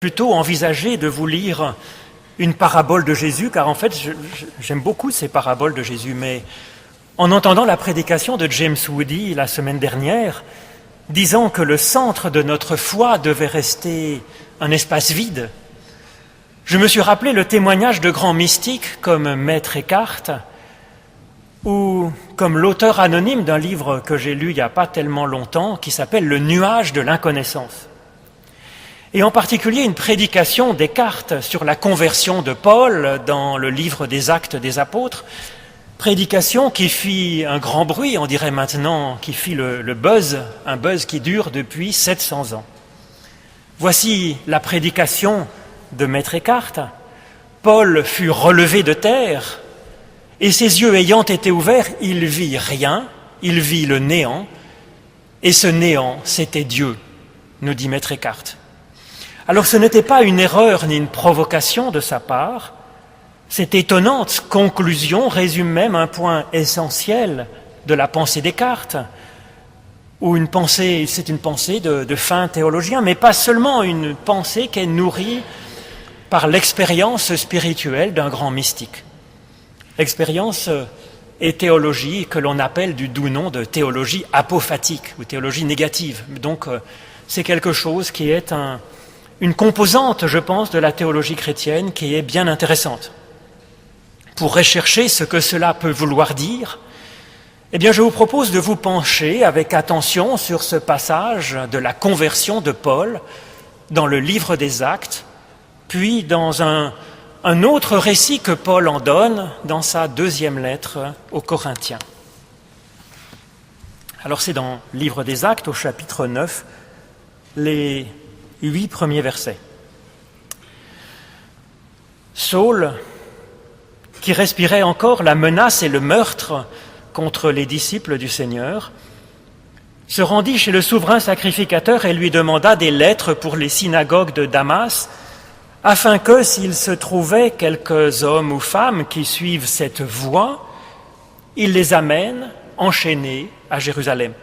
Plutôt envisager de vous lire une parabole de Jésus, car en fait, j'aime beaucoup ces paraboles de Jésus, mais en entendant la prédication de James Woody la semaine dernière, disant que le centre de notre foi devait rester un espace vide, je me suis rappelé le témoignage de grands mystiques comme Maître Eckhart, ou comme l'auteur anonyme d'un livre que j'ai lu il n'y a pas tellement longtemps, qui s'appelle « Le nuage de l'inconnaissance ». Et en particulier une prédication d'Eckhart sur la conversion de Paul dans le livre des Actes des Apôtres, prédication qui fit un grand bruit, on dirait maintenant, qui fit le buzz, un buzz qui dure depuis 700 ans. Voici la prédication de Maître Eckhart. Paul fut relevé de terre, et ses yeux ayant été ouverts, il vit rien, il vit le néant, et ce néant, c'était Dieu, nous dit Maître Eckhart. Alors ce n'était pas une erreur ni une provocation de sa part, cette étonnante conclusion résume même un point essentiel de la pensée Descartes, où c'est une pensée de fin théologien, mais pas seulement une pensée qui est nourrie par l'expérience spirituelle d'un grand mystique. L'expérience et théologie que l'on appelle du doux nom de théologie apophatique ou théologie négative. Donc c'est quelque chose qui est une composante, je pense, de la théologie chrétienne qui est bien intéressante. Pour rechercher ce que cela peut vouloir dire, eh bien, je vous propose de vous pencher avec attention sur ce passage de la conversion de Paul dans le livre des Actes, puis dans un autre récit que Paul en donne dans sa deuxième lettre aux Corinthiens. Alors c'est dans le livre des Actes, au chapitre 9, les 8 premiers versets. Saul, qui respirait encore la menace et le meurtre contre les disciples du Seigneur, se rendit chez le souverain sacrificateur et lui demanda des lettres pour les synagogues de Damas, afin que, s'il se trouvait quelques hommes ou femmes qui suivent cette voie, il les amène enchaînés à Jérusalem.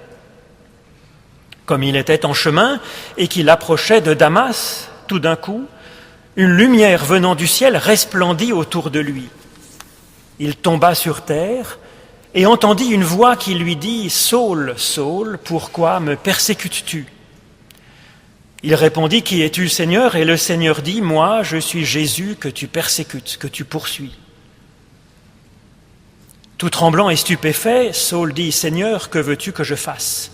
Comme il était en chemin et qu'il approchait de Damas, tout d'un coup, une lumière venant du ciel resplendit autour de lui. Il tomba sur terre et entendit une voix qui lui dit « Saul, Saul, pourquoi me persécutes-tu » Il répondit « Qui es-tu, Seigneur ?» Et le Seigneur dit « Moi, je suis Jésus que tu persécutes, que tu poursuis. » Tout tremblant et stupéfait, Saul dit « Seigneur, que veux-tu que je fasse ?»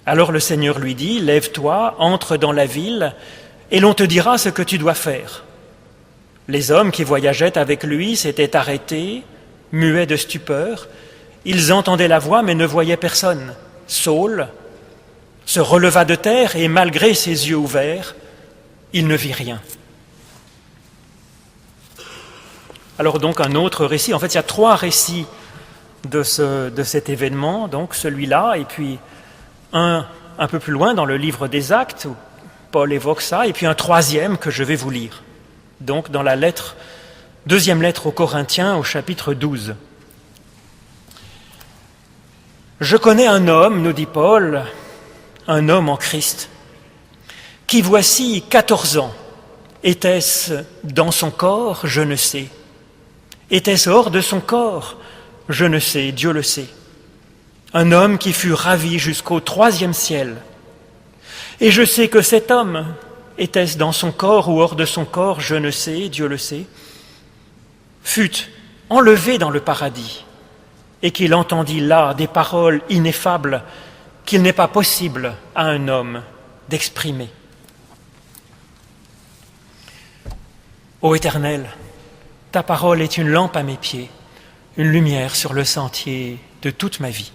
Alors le Seigneur lui dit « Lève-toi, entre dans la ville, et l'on te dira ce que tu dois faire. » Les hommes qui voyageaient avec lui s'étaient arrêtés, muets de stupeur. Ils entendaient la voix, mais ne voyaient personne. Saul se releva de terre, et malgré ses yeux ouverts, il ne vit rien. Alors donc un autre récit, en fait il y a 3 récits de cet événement, donc celui-là, et puis un peu plus loin dans le livre des Actes, où Paul évoque ça, et puis un 3e que je vais vous lire. Donc dans la deuxième lettre aux Corinthiens, au chapitre 12. « Je connais un homme, nous dit Paul, un homme en Christ, qui voici 14 ans, était-ce dans son corps? Je ne sais. Était-ce hors de son corps? Je ne sais, Dieu le sait. Un homme qui fut ravi jusqu'au 3e ciel. Et je sais que cet homme, était-ce dans son corps ou hors de son corps, je ne sais, Dieu le sait, fut enlevé dans le paradis et qu'il entendit là des paroles ineffables qu'il n'est pas possible à un homme d'exprimer. Ô Éternel, ta parole est une lampe à mes pieds, une lumière sur le sentier de toute ma vie.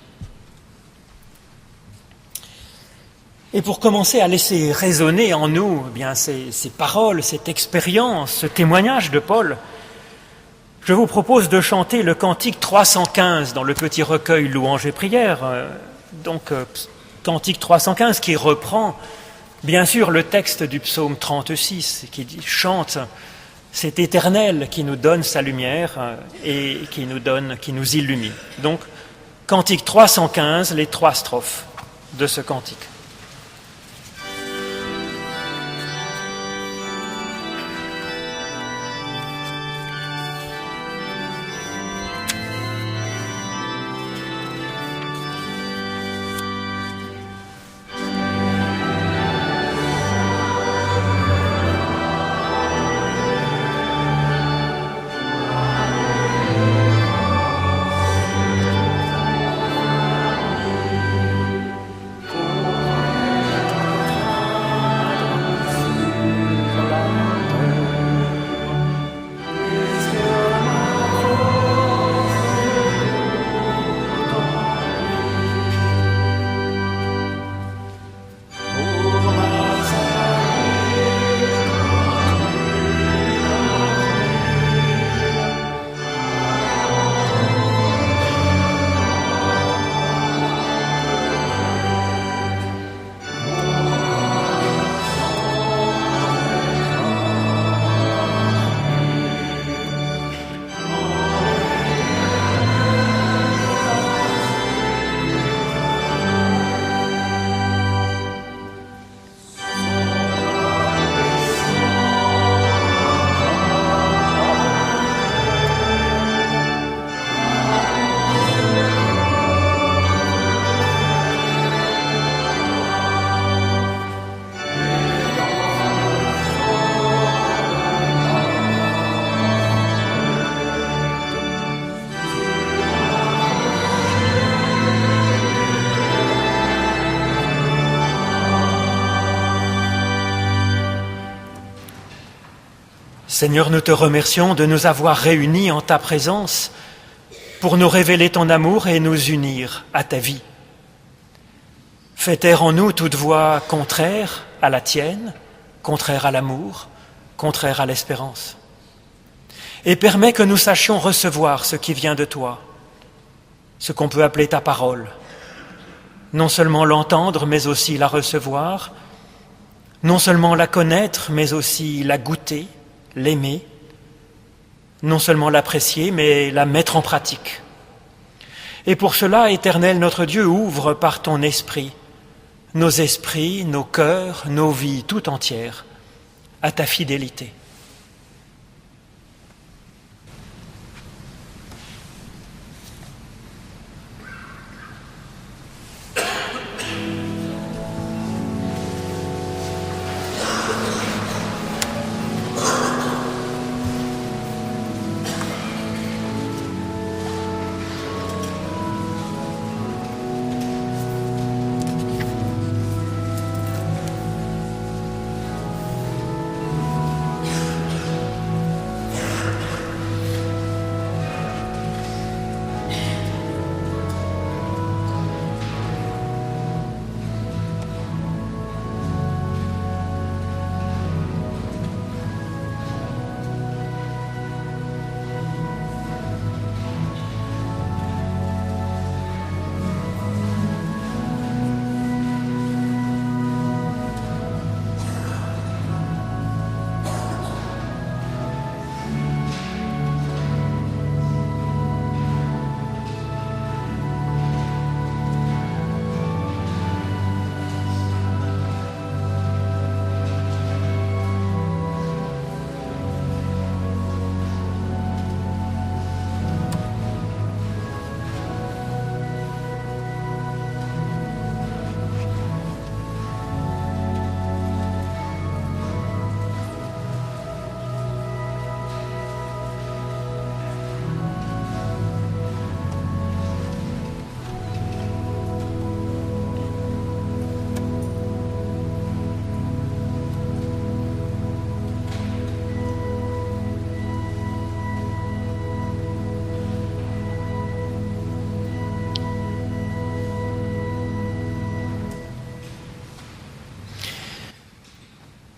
Et pour commencer à laisser résonner en nous ces paroles, cette expérience, ce témoignage de Paul, je vous propose de chanter le cantique 315 dans le petit recueil Louanges et prières. Cantique 315 qui reprend bien sûr le texte du psaume 36 qui chante cet Éternel qui nous donne sa lumière et qui nous illumine. Donc cantique 315, les 3 strophes de ce cantique. Seigneur, nous te remercions de nous avoir réunis en ta présence pour nous révéler ton amour et nous unir à ta vie. Fais taire en nous toute voix contraire à la tienne, contraire à l'amour, contraire à l'espérance. Et permets que nous sachions recevoir ce qui vient de toi, ce qu'on peut appeler ta parole. Non seulement l'entendre, mais aussi la recevoir, non seulement la connaître, mais aussi la goûter, l'aimer, non seulement l'apprécier, mais la mettre en pratique. Et pour cela, Éternel notre Dieu, ouvre par ton esprit nos esprits, nos cœurs, nos vies tout entières à ta fidélité.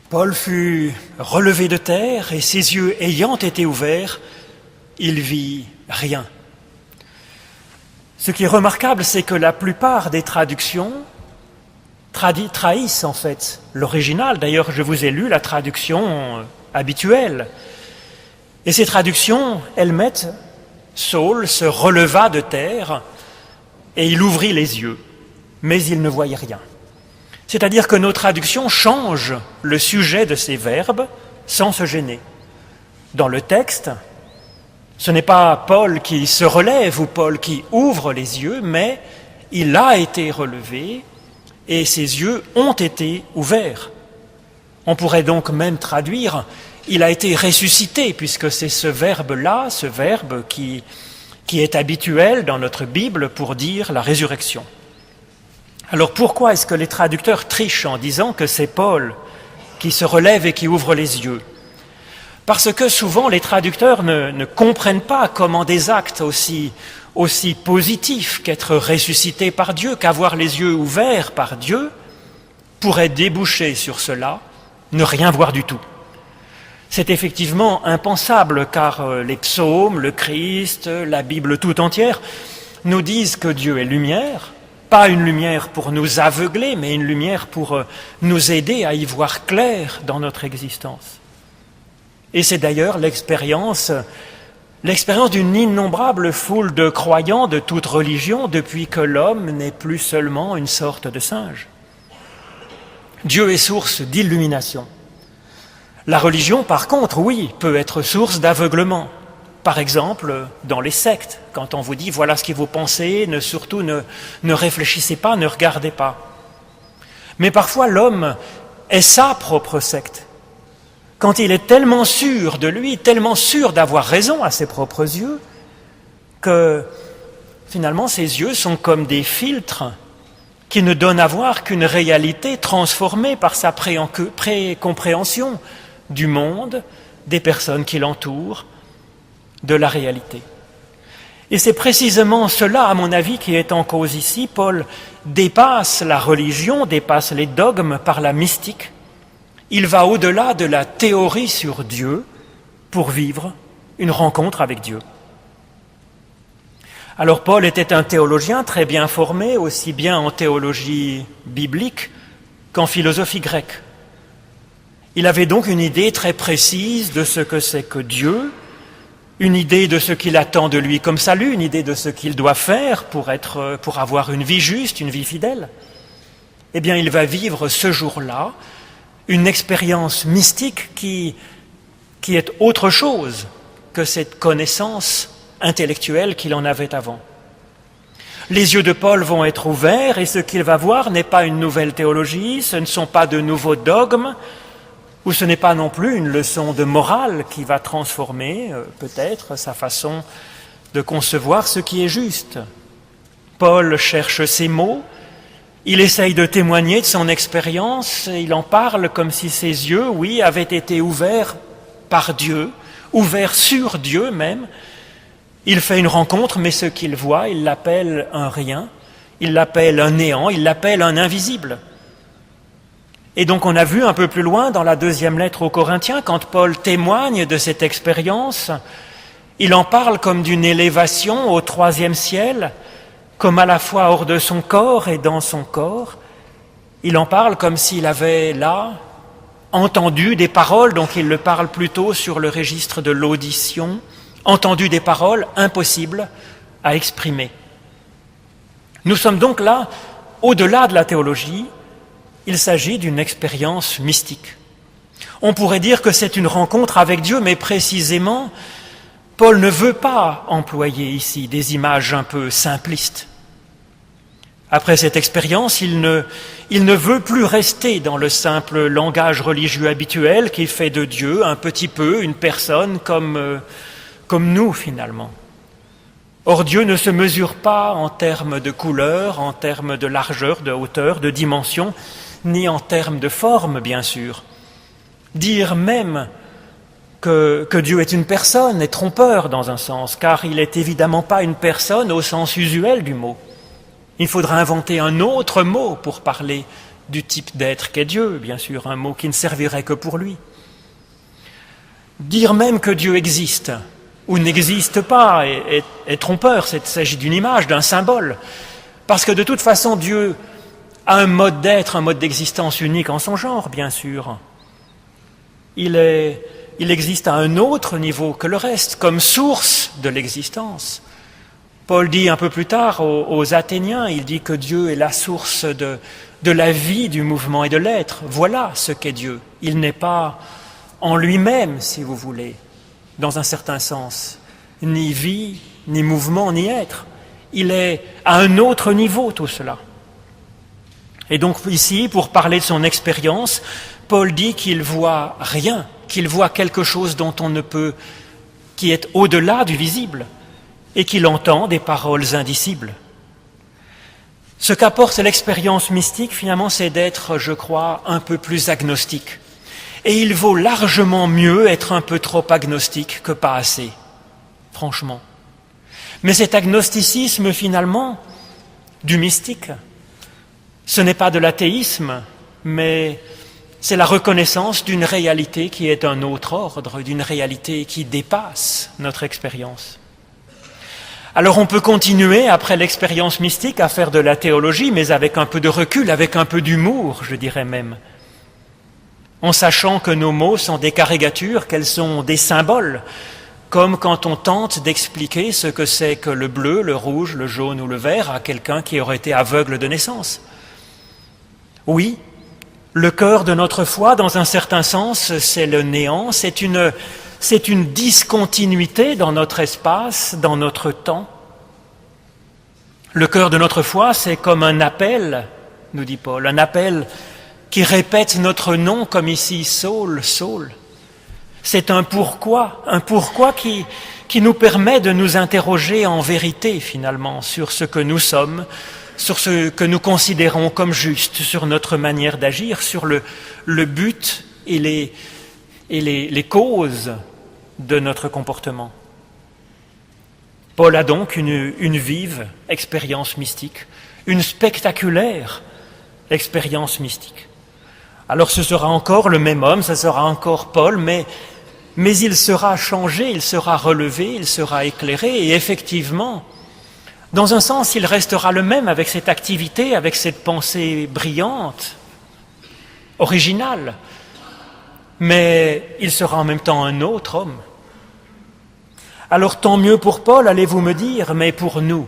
Paul fut relevé de terre et ses yeux ayant été ouverts, il vit rien. Ce qui est remarquable, c'est que la plupart des traductions trahissent en fait l'original. D'ailleurs, je vous ai lu la traduction habituelle. Et ces traductions, elles mettent « Saul se releva de terre et il ouvrit les yeux, mais il ne voyait rien ». C'est-à-dire que nos traductions changent le sujet de ces verbes sans se gêner. Dans le texte, ce n'est pas Paul qui se relève ou Paul qui ouvre les yeux, mais il a été relevé et ses yeux ont été ouverts. On pourrait donc même traduire « il a été ressuscité » puisque c'est ce verbe-là, ce verbe qui est habituel dans notre Bible pour dire la résurrection. Alors pourquoi est-ce que les traducteurs trichent en disant que c'est Paul qui se relève et qui ouvre les yeux? Parce que souvent les traducteurs ne comprennent pas comment des actes aussi positifs qu'être ressuscité par Dieu, qu'avoir les yeux ouverts par Dieu, pourraient déboucher sur cela, ne rien voir du tout. C'est effectivement impensable car les psaumes, le Christ, la Bible tout entière nous disent que Dieu est lumière, pas une lumière pour nous aveugler, mais une lumière pour nous aider à y voir clair dans notre existence. Et c'est d'ailleurs l'expérience d'une innombrable foule de croyants de toute religion depuis que l'homme n'est plus seulement une sorte de singe. Dieu est source d'illumination. La religion, par contre, oui, peut être source d'aveuglement. Par exemple, dans les sectes, quand on vous dit « voilà ce que vous pensez, surtout ne réfléchissez pas, ne regardez pas ». Mais parfois l'homme est sa propre secte. Quand il est tellement sûr de lui, tellement sûr d'avoir raison à ses propres yeux, que finalement ses yeux sont comme des filtres qui ne donnent à voir qu'une réalité transformée par sa précompréhension du monde, des personnes qui l'entourent, de la réalité. Et c'est précisément cela, à mon avis, qui est en cause ici. Paul dépasse la religion, dépasse les dogmes par la mystique. Il va au-delà de la théorie sur Dieu pour vivre une rencontre avec Dieu. Alors Paul était un théologien très bien formé, aussi bien en théologie biblique qu'en philosophie grecque. Il avait donc une idée très précise de ce que c'est que Dieu, une idée de ce qu'il attend de lui comme salut, une idée de ce qu'il doit faire pour avoir une vie juste, une vie fidèle. Eh bien, il va vivre ce jour-là une expérience mystique qui est autre chose que cette connaissance intellectuelle qu'il en avait avant. Les yeux de Paul vont être ouverts et ce qu'il va voir n'est pas une nouvelle théologie, ce ne sont pas de nouveaux dogmes, ou ce n'est pas non plus une leçon de morale qui va transformer peut-être sa façon de concevoir ce qui est juste. Paul cherche ses mots, il essaye de témoigner de son expérience, il en parle comme si ses yeux, oui, avaient été ouverts par Dieu, ouverts sur Dieu même. Il fait une rencontre, mais ce qu'il voit, il l'appelle un rien, il l'appelle un néant, il l'appelle un invisible. Et donc on a vu un peu plus loin dans la 2e lettre aux Corinthiens, quand Paul témoigne de cette expérience, il en parle comme d'une élévation au 3e ciel, comme à la fois hors de son corps et dans son corps. Il en parle comme s'il avait là entendu des paroles, donc il le parle plutôt sur le registre de l'audition, entendu des paroles impossibles à exprimer. Nous sommes donc là, au-delà de la théologie, il s'agit d'une expérience mystique. On pourrait dire que c'est une rencontre avec Dieu, mais précisément, Paul ne veut pas employer ici des images un peu simplistes. Après cette expérience, il ne veut plus rester dans le simple langage religieux habituel qui fait de Dieu un petit peu une personne comme nous finalement. Or Dieu ne se mesure pas en termes de couleur, en termes de largeur, de hauteur, de dimension, ni en termes de forme, bien sûr. Dire même que Dieu est une personne est trompeur dans un sens, car il n'est évidemment pas une personne au sens usuel du mot. Il faudra inventer un autre mot pour parler du type d'être qu'est Dieu, bien sûr, un mot qui ne servirait que pour lui. Dire même que Dieu existe ou n'existe pas est trompeur, il s'agit d'une image, d'un symbole, parce que de toute façon Dieu a un mode d'être, un mode d'existence unique en son genre, bien sûr. Il existe à un autre niveau que le reste, comme source de l'existence. Paul dit un peu plus tard aux Athéniens, il dit que Dieu est la source de la vie, du mouvement et de l'être. Voilà ce qu'est Dieu. Il n'est pas en lui-même, si vous voulez, dans un certain sens, ni vie, ni mouvement, ni être. Il est à un autre niveau, tout cela. Et donc ici, pour parler de son expérience, Paul dit qu'il voit rien, qu'il voit quelque chose dont on ne peut, qui est au-delà du visible, et qu'il entend des paroles indicibles. Ce qu'apporte l'expérience mystique, finalement, c'est d'être, je crois, un peu plus agnostique. Et il vaut largement mieux être un peu trop agnostique que pas assez, franchement. Mais cet agnosticisme, finalement, du mystique, ce n'est pas de l'athéisme, mais c'est la reconnaissance d'une réalité qui est d'un autre ordre, d'une réalité qui dépasse notre expérience. Alors on peut continuer, après l'expérience mystique, à faire de la théologie, mais avec un peu de recul, avec un peu d'humour, je dirais même, en sachant que nos mots sont des caricatures, qu'elles sont des symboles, comme quand on tente d'expliquer ce que c'est que le bleu, le rouge, le jaune ou le vert à quelqu'un qui aurait été aveugle de naissance. Oui, le cœur de notre foi, dans un certain sens, c'est le néant, c'est une discontinuité dans notre espace, dans notre temps. Le cœur de notre foi, c'est comme un appel, nous dit Paul, un appel qui répète notre nom, comme ici, Saul, Saul. C'est un pourquoi qui nous permet de nous interroger en vérité, finalement, sur ce que nous sommes, sur ce que nous considérons comme juste, sur notre manière d'agir, sur le but et et les causes de notre comportement. Paul a donc une vive expérience mystique, une spectaculaire expérience mystique. Alors ce sera encore le même homme, ce sera encore Paul, mais il sera changé, il sera relevé, il sera éclairé, et effectivement, dans un sens, il restera le même avec cette activité, avec cette pensée brillante, originale, mais il sera en même temps un autre homme. Alors tant mieux pour Paul, allez-vous me dire, mais pour nous,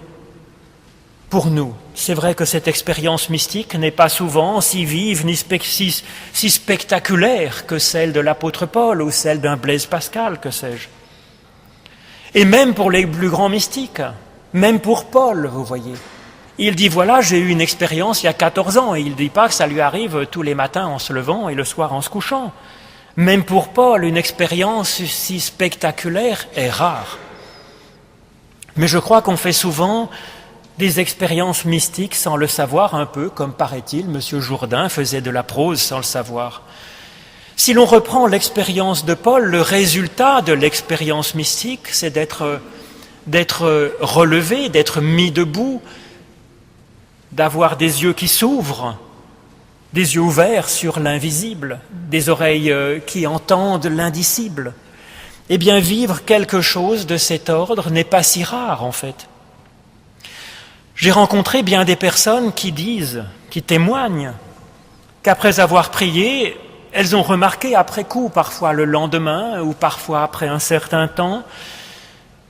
c'est vrai que cette expérience mystique n'est pas souvent si vive ni si spectaculaire que celle de l'apôtre Paul ou celle d'un Blaise Pascal, que sais-je. Et même pour les plus grands mystiques, même pour Paul, vous voyez. Il dit, voilà, j'ai eu une expérience il y a 14 ans, et il ne dit pas que ça lui arrive tous les matins en se levant et le soir en se couchant. Même pour Paul, une expérience si spectaculaire est rare. Mais je crois qu'on fait souvent des expériences mystiques sans le savoir, un peu comme, paraît-il, M. Jourdain faisait de la prose sans le savoir. Si l'on reprend l'expérience de Paul, le résultat de l'expérience mystique, c'est d'être relevé, d'être mis debout, d'avoir des yeux qui s'ouvrent, des yeux ouverts sur l'invisible, des oreilles qui entendent l'indicible. Eh bien, vivre quelque chose de cet ordre n'est pas si rare, en fait. J'ai rencontré bien des personnes qui disent, qui témoignent, qu'après avoir prié, elles ont remarqué après coup, parfois le lendemain ou parfois après un certain temps,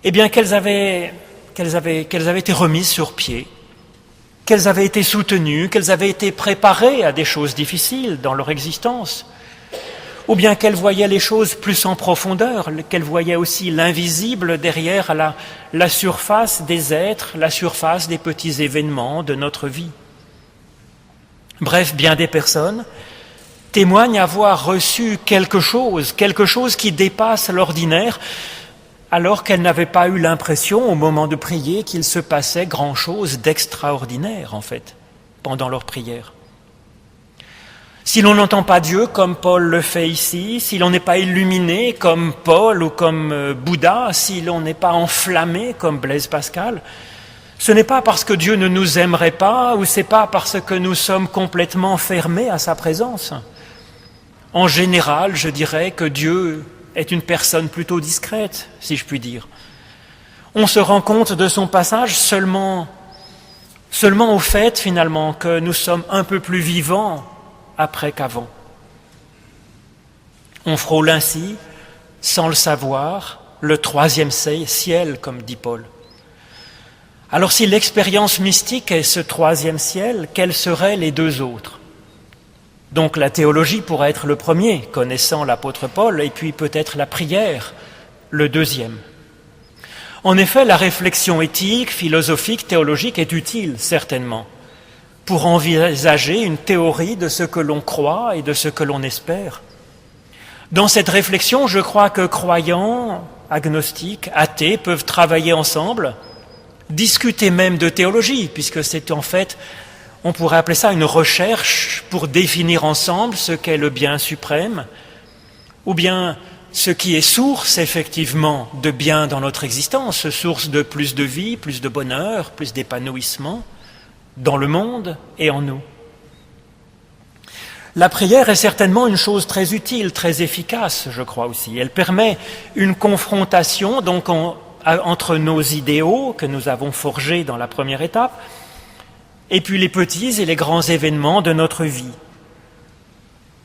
eh bien qu'elles avaient été remises sur pied, qu'elles avaient été soutenues, qu'elles avaient été préparées à des choses difficiles dans leur existence, ou bien qu'elles voyaient les choses plus en profondeur, qu'elles voyaient aussi l'invisible derrière la surface des êtres, la surface des petits événements de notre vie. Bref, bien des personnes témoignent avoir reçu quelque chose qui dépasse l'ordinaire, alors qu'elles n'avaient pas eu l'impression, au moment de prier, qu'il se passait grand-chose d'extraordinaire, en fait, pendant leur prière. Si l'on n'entend pas Dieu comme Paul le fait ici, si l'on n'est pas illuminé comme Paul ou comme Bouddha, si l'on n'est pas enflammé comme Blaise Pascal, ce n'est pas parce que Dieu ne nous aimerait pas ou c'est pas parce que nous sommes complètement fermés à sa présence. En général, je dirais que Dieu est une personne plutôt discrète, si je puis dire. On se rend compte de son passage seulement au fait, finalement, que nous sommes un peu plus vivants après qu'avant. On frôle ainsi, sans le savoir, le troisième ciel, comme dit Paul. Alors si l'expérience mystique est ce troisième ciel, quels seraient les deux autres ? Donc la théologie pourrait être le premier, connaissant l'apôtre Paul, et puis peut-être la prière, le deuxième. En effet, la réflexion éthique, philosophique, théologique est utile, certainement, pour envisager une théorie de ce que l'on croit et de ce que l'on espère. Dans cette réflexion, je crois que croyants, agnostiques, athées peuvent travailler ensemble, discuter même de théologie, puisque c'est en fait, on pourrait appeler ça une recherche pour définir ensemble ce qu'est le bien suprême, ou bien ce qui est source effectivement de bien dans notre existence, source de plus de vie, plus de bonheur, plus d'épanouissement dans le monde et en nous. La prière est certainement une chose très utile, très efficace, je crois aussi. Elle permet une confrontation donc entre nos idéaux que nous avons forgés dans la première étape et puis les petits et les grands événements de notre vie.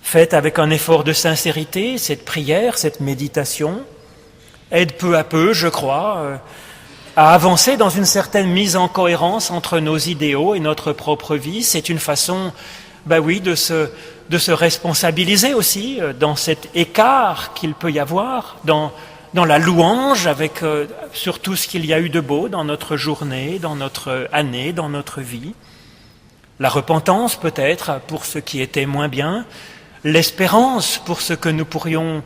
Faite avec un effort de sincérité, cette prière, cette méditation aide peu à peu, je crois, à avancer dans une certaine mise en cohérence entre nos idéaux et notre propre vie. C'est une façon, de se responsabiliser aussi dans cet écart qu'il peut y avoir, dans la louange avec sur tout ce qu'il y a eu de beau dans notre journée, dans notre année, dans notre vie. La repentance peut-être pour ce qui était moins bien, l'espérance pour ce que nous pourrions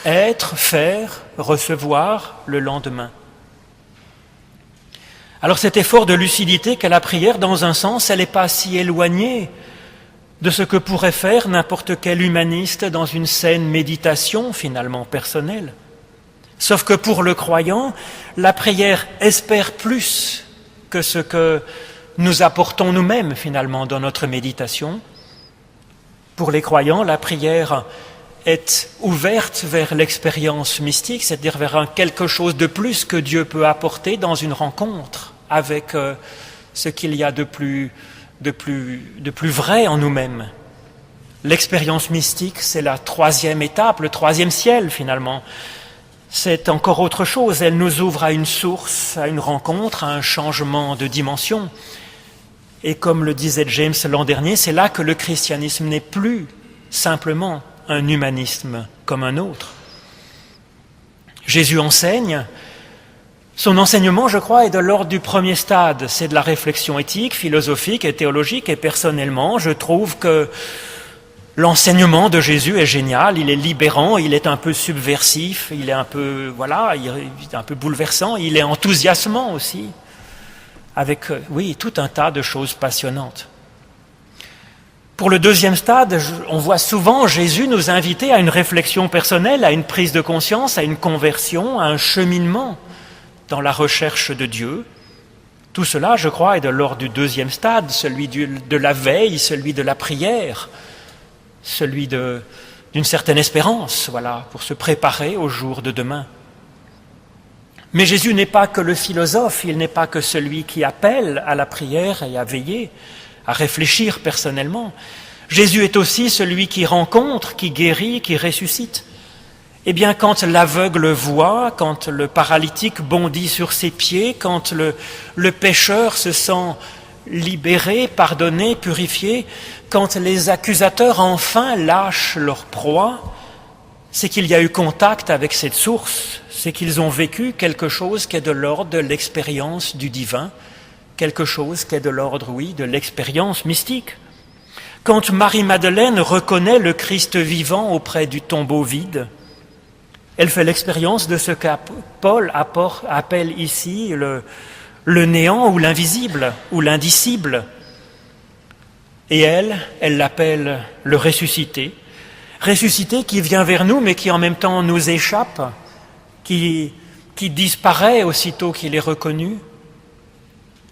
être, faire, recevoir le lendemain. Alors cet effort de lucidité qu'est la prière, dans un sens, elle n'est pas si éloignée de ce que pourrait faire n'importe quel humaniste dans une saine méditation finalement personnelle. Sauf que pour le croyant, la prière espère plus que ce que nous apportons nous-mêmes finalement dans notre méditation. Pour les croyants, la prière est ouverte vers l'expérience mystique, c'est-à-dire vers quelque chose de plus que Dieu peut apporter dans une rencontre avec ce qu'il y a de plus vrai en nous-mêmes. L'expérience mystique, c'est la troisième étape, le troisième ciel finalement. C'est encore autre chose, elle nous ouvre à une source, à une rencontre, à un changement de dimension. Et comme le disait James l'an dernier, c'est là que le christianisme n'est plus simplement un humanisme comme un autre. Jésus enseigne. Son enseignement, je crois, est de l'ordre du premier stade. C'est de la réflexion éthique, philosophique et théologique. Et personnellement, je trouve que l'enseignement de Jésus est génial. Il est libérant, il est un peu subversif, il est un peu, il est un peu bouleversant. Il est enthousiasmant aussi, avec, tout un tas de choses passionnantes. Pour le deuxième stade, on voit souvent Jésus nous inviter à une réflexion personnelle, à une prise de conscience, à une conversion, à un cheminement dans la recherche de Dieu. Tout cela, je crois, est de l'ordre du deuxième stade, celui de la veille, celui de la prière, celui d'une certaine espérance, pour se préparer au jour de demain. Mais Jésus n'est pas que le philosophe, il n'est pas que celui qui appelle à la prière et à veiller, à réfléchir personnellement. Jésus est aussi celui qui rencontre, qui guérit, qui ressuscite. Eh bien, quand l'aveugle voit, quand le paralytique bondit sur ses pieds, quand le pécheur se sent libéré, pardonné, purifié, quand les accusateurs enfin lâchent leur proie, c'est qu'il y a eu contact avec cette source, c'est qu'ils ont vécu quelque chose qui est de l'ordre de l'expérience du divin, quelque chose qui est de l'ordre, de l'expérience mystique. Quand Marie-Madeleine reconnaît le Christ vivant auprès du tombeau vide, elle fait l'expérience de ce que Paul appelle ici le néant ou l'invisible ou l'indicible. Et elle l'appelle le ressuscité. Ressuscité qui vient vers nous mais qui en même temps nous échappe, qui disparaît aussitôt qu'il est reconnu.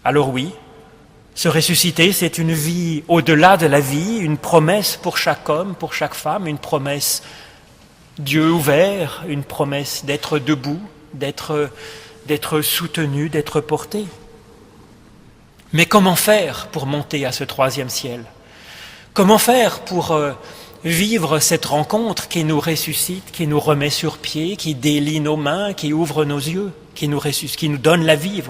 Alors oui, se ressusciter, c'est une vie au-delà de la vie, une promesse pour chaque homme, pour chaque femme, une promesse Dieu ouvert, une promesse d'être debout, d'être soutenu, d'être porté. Mais comment faire pour monter à ce troisième ciel ? Comment faire pour vivre cette rencontre qui nous ressuscite, qui nous remet sur pied, qui délie nos mains, qui ouvre nos yeux, qui nous ressuscite, qui nous donne la vie,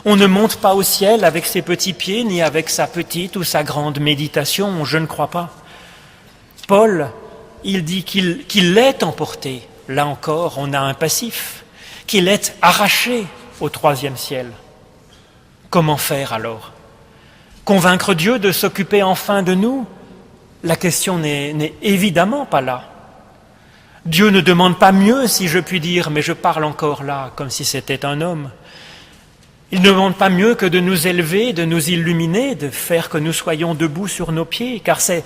On ne monte pas au ciel avec ses petits pieds, ni avec sa petite ou sa grande méditation, je ne crois pas. Paul, il dit qu'il est emporté, là encore on a un passif, qu'il est arraché au troisième ciel. Comment faire alors ? Convaincre Dieu de s'occuper enfin de nous ? La question n'est évidemment pas là. Dieu ne demande pas mieux, si je puis dire, mais je parle encore là comme si c'était un homme. Il ne demande pas mieux que de nous élever, de nous illuminer, de faire que nous soyons debout sur nos pieds, car c'est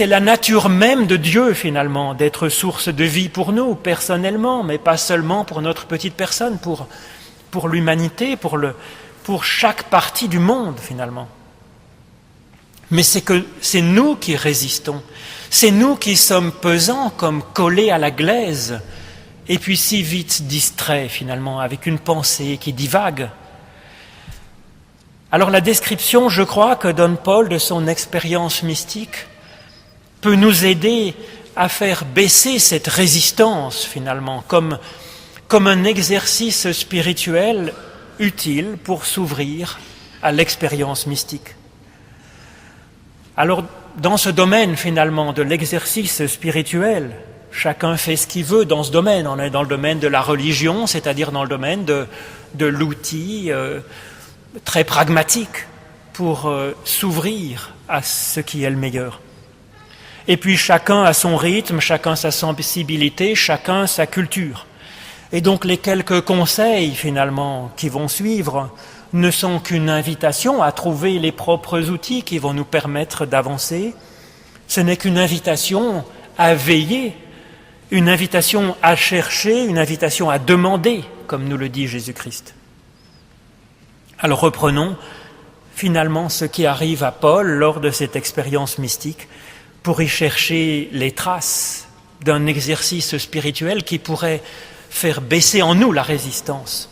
la nature même de Dieu finalement, d'être source de vie pour nous, personnellement, mais pas seulement pour notre petite personne, pour l'humanité, pour chaque partie du monde finalement. Mais c'est nous qui résistons, c'est nous qui sommes pesants comme collés à la glaise, et puis si vite distraits finalement, avec une pensée qui divague. Alors la description, je crois, que donne Paul de son expérience mystique peut nous aider à faire baisser cette résistance finalement, comme un exercice spirituel utile pour s'ouvrir à l'expérience mystique. Alors, dans ce domaine, finalement, de l'exercice spirituel, chacun fait ce qu'il veut dans ce domaine. On est dans le domaine de la religion, c'est-à-dire dans le domaine de l'outil très pragmatique pour s'ouvrir à ce qui est le meilleur. Et puis, chacun a son rythme, chacun sa sensibilité, chacun sa culture. Et donc, les quelques conseils, finalement, qui vont suivre ne sont qu'une invitation à trouver les propres outils qui vont nous permettre d'avancer, Ce n'est qu'une invitation à veiller, une invitation à chercher, une invitation à demander, comme nous le dit Jésus-Christ. Alors reprenons finalement ce qui arrive à Paul lors de cette expérience mystique pour y chercher les traces d'un exercice spirituel qui pourrait faire baisser en nous la résistance.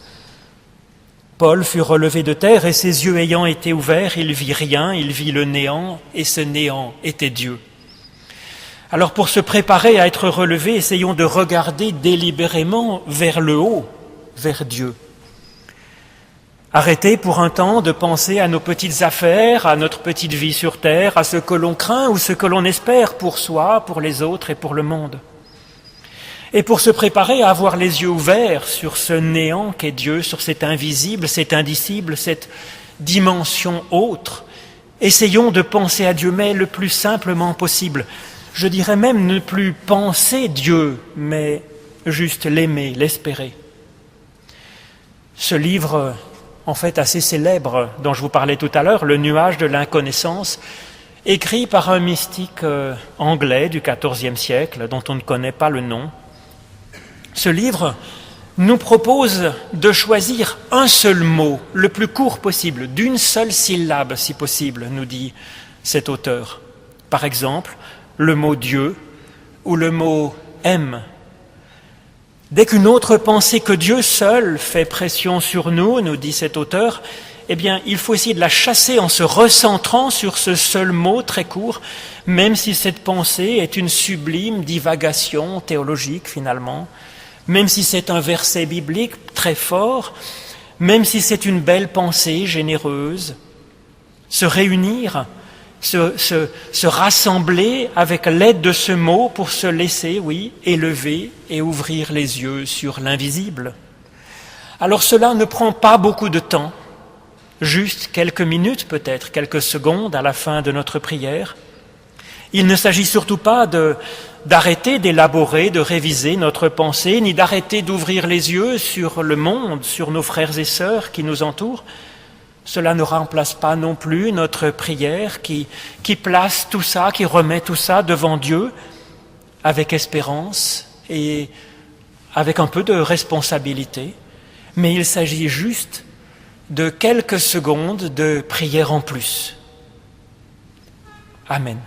Paul fut relevé de terre et ses yeux ayant été ouverts, il vit rien, il vit le néant et ce néant était Dieu. Alors pour se préparer à être relevé, essayons de regarder délibérément vers le haut, vers Dieu. Arrêtez pour un temps de penser à nos petites affaires, à notre petite vie sur terre, à ce que l'on craint ou ce que l'on espère pour soi, pour les autres et pour le monde. Et pour se préparer à avoir les yeux ouverts sur ce néant qu'est Dieu, sur cet invisible, cet indicible, cette dimension autre, essayons de penser à Dieu, mais le plus simplement possible. Je dirais même ne plus penser Dieu, mais juste l'aimer, l'espérer. Ce livre, en fait assez célèbre, dont je vous parlais tout à l'heure, Le nuage de l'inconnaissance, écrit par un mystique anglais du XIVe siècle, dont on ne connaît pas le nom. Ce livre nous propose de choisir un seul mot, le plus court possible, d'une seule syllabe si possible, nous dit cet auteur. Par exemple, le mot Dieu ou le mot aime. Dès qu'une autre pensée que Dieu seul fait pression sur nous, nous dit cet auteur, eh bien, il faut essayer de la chasser en se recentrant sur ce seul mot très court, même si cette pensée est une sublime divagation théologique finalement, même si c'est un verset biblique très fort, même si c'est une belle pensée généreuse. Se réunir, se rassembler avec l'aide de ce mot pour se laisser, oui, élever et ouvrir les yeux sur l'invisible. Alors cela ne prend pas beaucoup de temps, juste quelques minutes peut-être, quelques secondes à la fin de notre prière. Il ne s'agit surtout pas d'arrêter d'élaborer, de réviser notre pensée, ni d'arrêter d'ouvrir les yeux sur le monde, sur nos frères et sœurs qui nous entourent. Cela ne remplace pas non plus notre prière qui place tout ça, qui remet tout ça devant Dieu avec espérance et avec un peu de responsabilité. Mais il s'agit juste de quelques secondes de prière en plus. Amen.